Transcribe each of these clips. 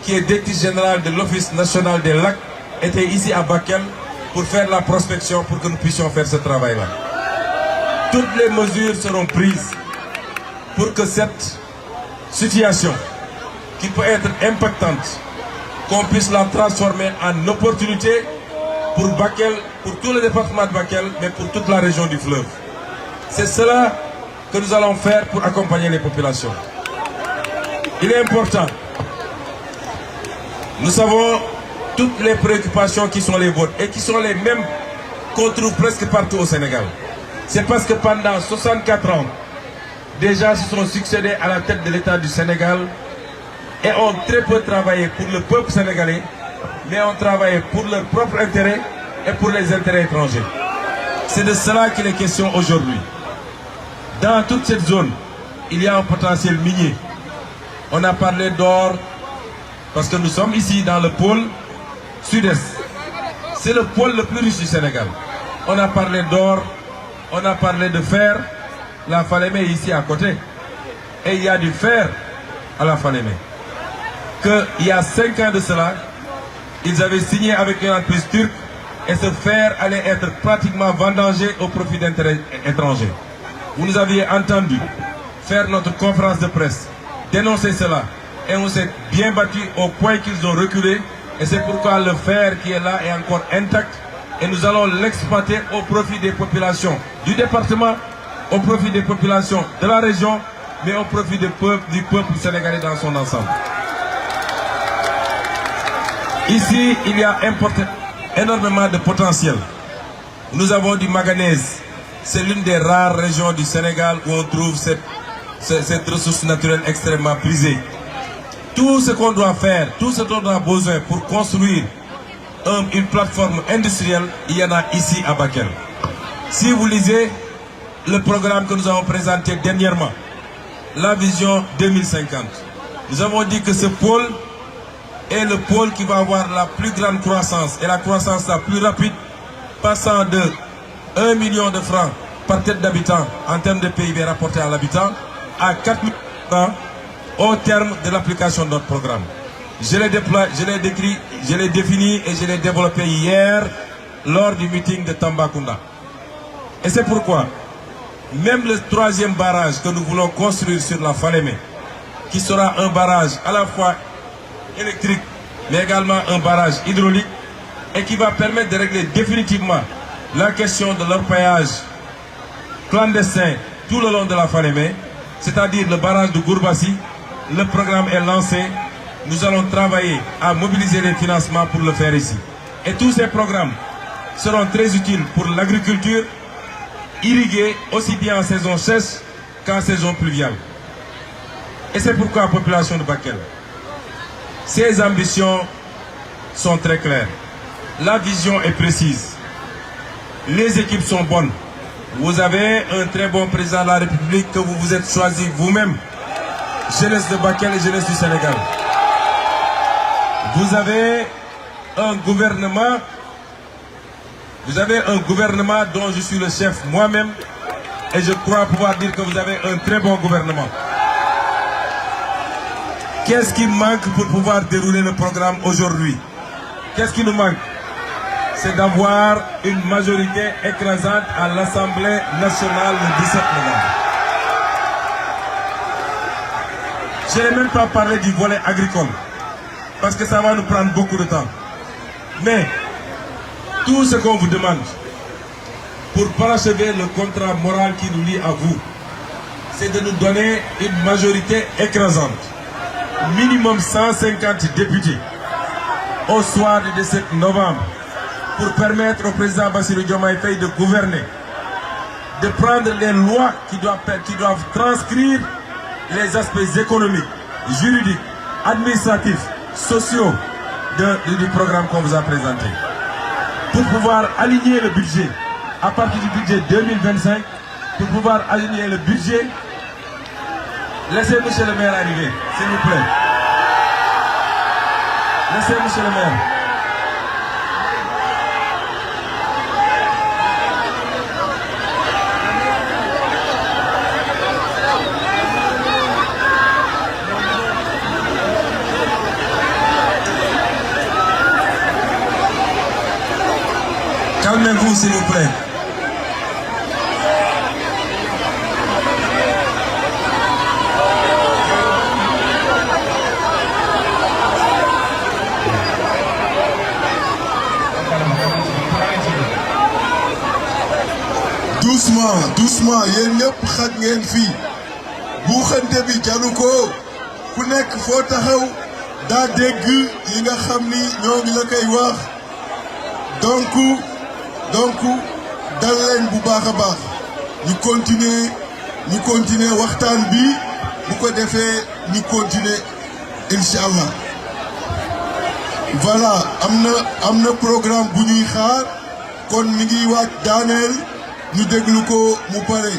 qui est directrice générale de l'Office national des lacs, était ici à Bakel pour faire la prospection pour que nous puissions faire ce travail-là. Toutes les mesures seront prises pour que cette situation, qui peut être impactante, qu'on puisse la transformer en opportunité pour Bakel, pour tout le département de Bakel, mais pour toute la région du fleuve. C'est cela que nous allons faire pour accompagner les populations. Il est important. Nous savons toutes les préoccupations qui sont les vôtres et qui sont les mêmes qu'on trouve presque partout au Sénégal. C'est parce que pendant 64 ans, déjà se sont succédés à la tête de l'État du Sénégal et ont très peu travaillé pour le peuple sénégalais, mais ont travaillé pour leur propre intérêt et pour les intérêts étrangers. C'est de cela qu'il est question aujourd'hui. Dans toute cette zone, il y a un potentiel minier. On a parlé d'or, parce que nous sommes ici dans le pôle sud-est. C'est le pôle le plus riche du Sénégal. On a parlé d'or, on a parlé de fer. La Falémé est ici à côté. Et il y a du fer à la Falémé. Qu'il y a 5 ans de cela, ils avaient signé avec une entreprise turque et ce fer allait être pratiquement vendangé au profit d'intérêts étrangers. Vous nous aviez entendu faire notre conférence de presse, dénoncer cela. Et on s'est bien battu au point qu'ils ont reculé. Et c'est pourquoi le fer qui est là est encore intact. Et nous allons l'exploiter au profit des populations du département, au profit des populations de la région, mais au profit du peuple sénégalais dans son ensemble. Ici, il y a énormément de potentiel. Nous avons du manganèse. C'est l'une des rares régions du Sénégal où on trouve cette ressource naturelle extrêmement prisée. Tout ce qu'on doit faire, tout ce dont on a besoin pour construire une plateforme industrielle, il y en a ici à Bakel. Si vous lisez le programme que nous avons présenté dernièrement, la vision 2050, nous avons dit que ce pôle est le pôle qui va avoir la plus grande croissance et la croissance la plus rapide, passant de 1 million de francs par tête d'habitant en termes de PIB rapporté à l'habitant à 4 000 francs au terme de l'application de notre programme. Je l'ai décrit, je l'ai défini et je l'ai développé hier lors du meeting de Tambacounda. Et c'est pourquoi même le 3e barrage que nous voulons construire sur la Falémé, qui sera un barrage à la fois électrique mais également un barrage hydraulique et qui va permettre de régler définitivement la question de l'orpaillage clandestin tout le long de la Falémé, c'est-à-dire le barrage de Gourbassi. Le programme est lancé. Nous allons travailler à mobiliser les financements pour le faire ici. Et tous ces programmes seront très utiles pour l'agriculture, irriguée aussi bien en saison sèche qu'en saison pluviale. Et c'est pourquoi la population de Bakel, ses ambitions sont très claires. La vision est précise. Les équipes sont bonnes. Vous avez un très bon président de la République que vous vous êtes choisi vous-même. Jeunesse de Bakel et jeunesse du Sénégal. Vous avez un gouvernement dont je suis le chef moi-même et je crois pouvoir dire que vous avez un très bon gouvernement. Qu'est-ce qui manque pour pouvoir dérouler le programme aujourd'hui? Qu'est-ce qui nous manque? C'est d'avoir une majorité écrasante à l'Assemblée nationale le 17 novembre. Je n'ai même pas parlé du volet agricole, parce que ça va nous prendre beaucoup de temps. Mais tout ce qu'on vous demande pour parachever le contrat moral qui nous lie à vous, c'est de nous donner une majorité écrasante, minimum 150 députés, au soir du 17 novembre, pour permettre au président Bassirou Diomaye Faye de gouverner, de prendre les lois qui doivent transcrire les aspects économiques, juridiques, administratifs, sociaux du programme qu'on vous a présenté. Pour pouvoir aligner le budget à partir du budget 2025, pour pouvoir aligner le budget, laissez monsieur le maire arriver, s'il vous plaît. Laissez monsieur le maire. Calmez-vous, s'il vous plaît. Doucement, doucement, yéen ñëpp xaj ngeen fii buuxante bi jaru ko ku nekk foo taxaw daa dégg yi nga xam ni ñoo ngi la koy wax donc dal leen bu baax a baax ñu continuer waxtaan bi bu ko defee ñu continuer incha allah voilà am na programme bu ñuy xaar kon mi ngi waaj daaneel ñu déglu ko mu pare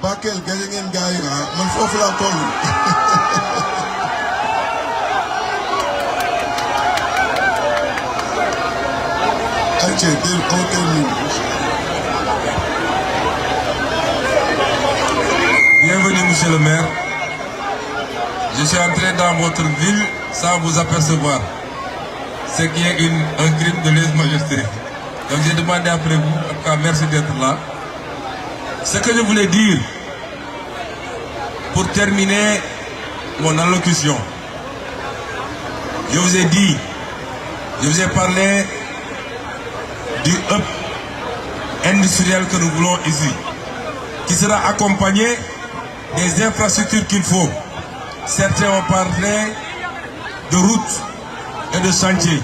Bakel gañe ngeen gaay man foofu laa toll Bienvenue, monsieur le maire. Je suis entré dans votre ville sans vous apercevoir. Ce qui est un crime de lèse-majesté. Donc j'ai demandé après vous, en tout cas merci d'être là. Ce que je voulais dire, pour terminer mon allocution, je vous ai dit, je vous ai parlé du hub industriel que nous voulons ici, qui sera accompagné des infrastructures qu'il faut. Certains ont parlé de routes et de chantiers.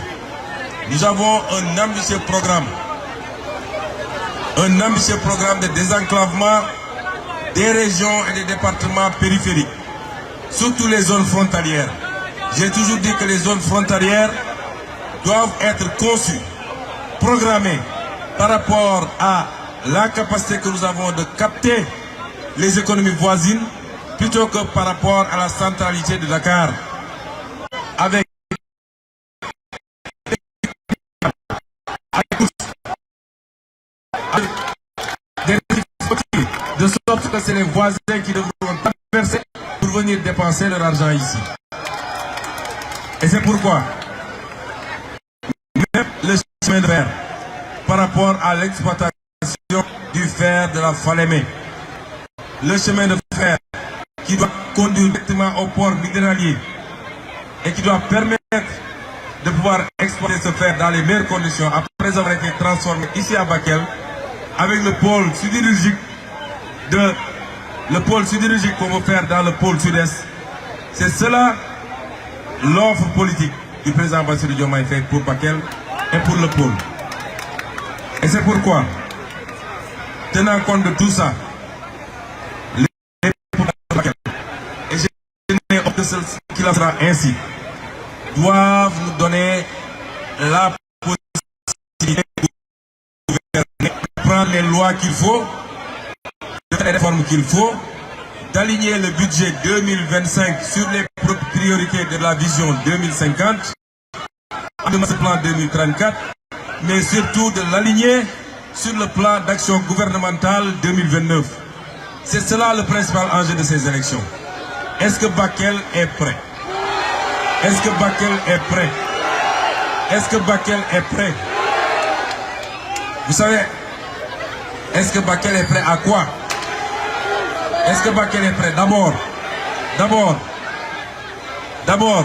Nous avons un ambitieux programme de désenclavement des régions et des départements périphériques, surtout les zones frontalières. J'ai toujours dit que les zones frontalières doivent être conçues, programmées par rapport à la capacité que nous avons de capter les économies voisines plutôt que par rapport à la centralité de Dakar. Avec de sorte que c'est les voisins qui devront traverser pour venir dépenser leur argent ici. Et c'est pourquoi même le chemin de fer par rapport à l'exploitation du fer de la Falémé, le chemin de fer qui doit conduire directement au port minéralier et qui doit permettre de pouvoir exploiter ce fer dans les meilleures conditions après avoir été transformé ici à Bakel avec le pôle sidérurgique qu'on veut faire dans le pôle sud-est. C'est cela l'offre politique du président Bassirou Diomaye Faye pour Bakel et pour le pôle. Et c'est pourquoi, tenant compte de tout ça, les Bakel, et je n'ai aucun seul qui en sera ainsi, doivent nous donner la possibilité de gouverner, de prendre les lois qu'il faut, de faire les réformes qu'il faut, d'aligner le budget 2025 sur les priorités de la vision 2050, de ce plan 2034, mais surtout de l'aligner sur le plan d'action gouvernementale 2029. C'est cela le principal enjeu de ces élections. Est-ce que Bakel est prêt? Est-ce que Bakel est prêt? Est-ce que Bakel est prêt? Vous savez, est-ce que Bakel est prêt à quoi? Est-ce que Bakel est prêt? D'abord,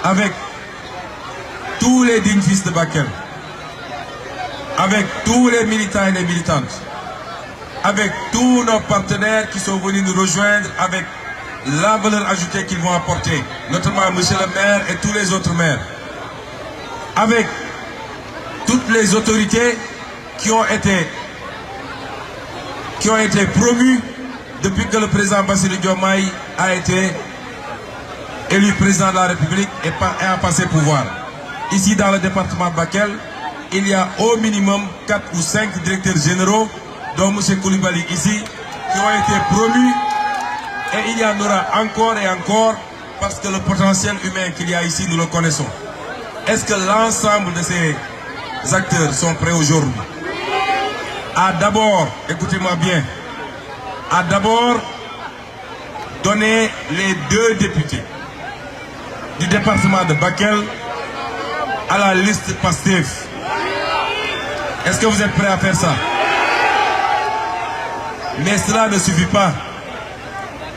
avec tous les dignes fils de Bakel, avec tous les militants et les militantes, avec tous nos partenaires qui sont venus nous rejoindre avec la valeur ajoutée qu'ils vont apporter, notamment monsieur le maire et tous les autres maires, avec toutes les autorités qui ont été promues depuis que le président Bassirou Diomaye a été élu président de la République et a passé pouvoir. Ici dans le département Bakel, il y a au minimum 4 ou 5 directeurs généraux, dont M. Koulibaly ici, qui ont été promus, et il y en aura encore et encore, parce que le potentiel humain qu'il y a ici, nous le connaissons. Est-ce que l'ensemble de ces acteurs sont prêts aujourd'hui à d'abord, écoutez-moi bien, à d'abord donner les 2 députés du département de Bakel à la liste PASTEF. Est-ce que vous êtes prêts à faire ça? Mais cela ne suffit pas.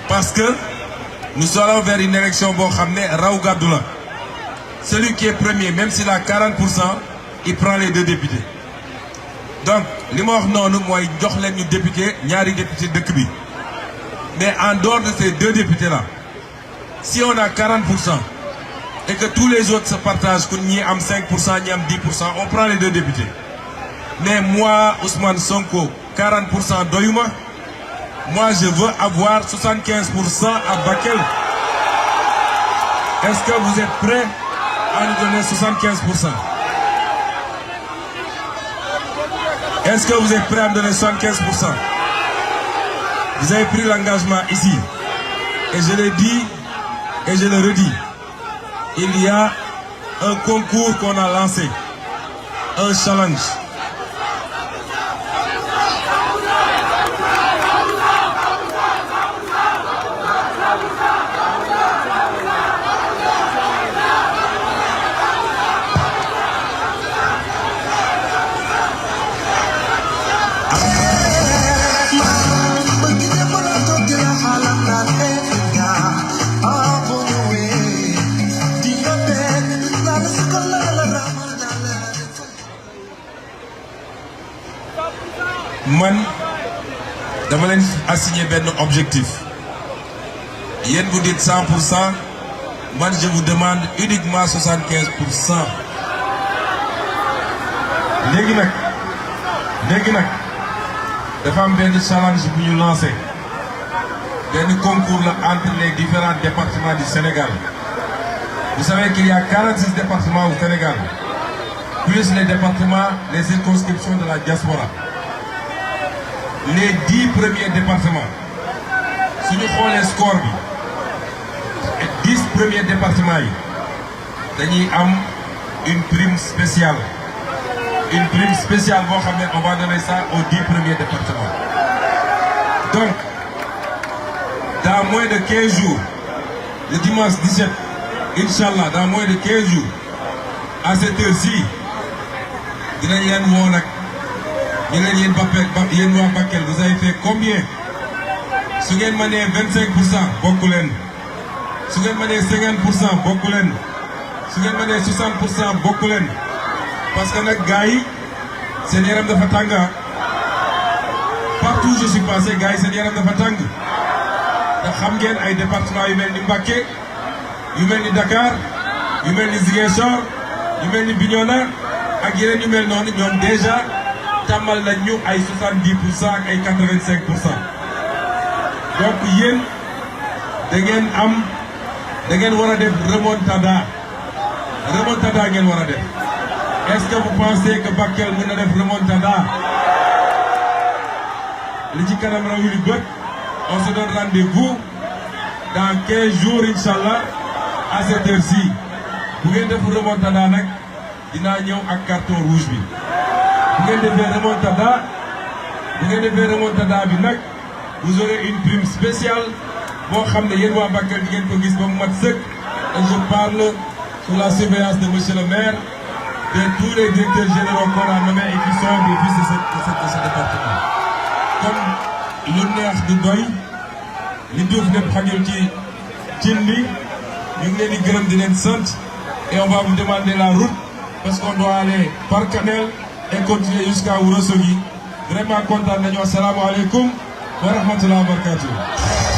Parce que nous allons vers une élection bon xamné raw gaddu la. Celui qui est premier, même s'il a 40%, il prend les 2 députés. Donc, li ma wax noonu mooy jox leen ñu député ñaari député dëkk bi. Mais en dehors de ces 2 députés-là, si on a 40% et que tous les autres se partagent, qu'on y am 5%, ni am 10%, on prend les 2 députés. Mais moi, Ousmane Sonko, 40% doyuma. Moi, je veux avoir 75% à Bakel. Est-ce que vous êtes prêts à nous donner 75%? Est-ce que vous êtes prêts à me donner 75%? Vous avez pris l'engagement ici. Et je l'ai dit et je le redis. Il y a un concours qu'on a lancé. Un challenge. Man, dama leen assigner benn objectif. Yéen vous dites 100%, moi je vous demande uniquement 75%. Léegi nag dafa am benn challenge bu ñu lancé. Benn concours là entre les différents départements du Sénégal. Vous savez qu'il y a 46 départements au Sénégal, plus les départements, les circonscriptions de la diaspora. Les 10 premiers départements, si nous prenons les scores, les 10 premiers départements, nous avons une prime spéciale. Une prime spéciale, on va donner ça aux 10 premiers départements. Donc, dans moins de 15 jours, le dimanche 17, Inch'Allah, dans moins de 15 jours, à cette heure-ci, nous allons vous avez fait combien? Si vous avez 25%, beaucoup de. Si vous avez 50%, beaucoup de. Si vous avez 60%, beaucoup de. Parce que les gars, c'est des de Fatanga. Partout où je suis passé, gars, c'est des de Fatanga. Vous savez, il y a des départements qui sont Mbaké, qui sont Dakar, qui sont Ziguinchor, qui sont Bignona, et qui sont déjà. Tamal nañu ay 70% ay 85%. Donc yéen da ngeen war a def remontada ngeen war a def. Est-ce que vous pensez que Bakel mën na def remontada? Li ci kanam raw yu bët, on se donne rendez-vous dans 15 jours Inch'Allah à cette heure-ci. Bu ngeen def remontada nag dinaa ñëw ak carton rouge bi. Vous avez fait remontada, vous aurez une prime spéciale. Et je parle sous la surveillance de monsieur le maire, de tous les directeurs généraux qu'on a nommés et qui sont des fils de ce département. Comme l'honneur de Doy, les deux venez prendre Tchindi, et on va vous demander la route parce qu'on doit aller par Canel et continuer jusqu'à Ourossogui. Vraiment content de nous. Assalamu alaikum wa rahmatullahi wa barakatuh.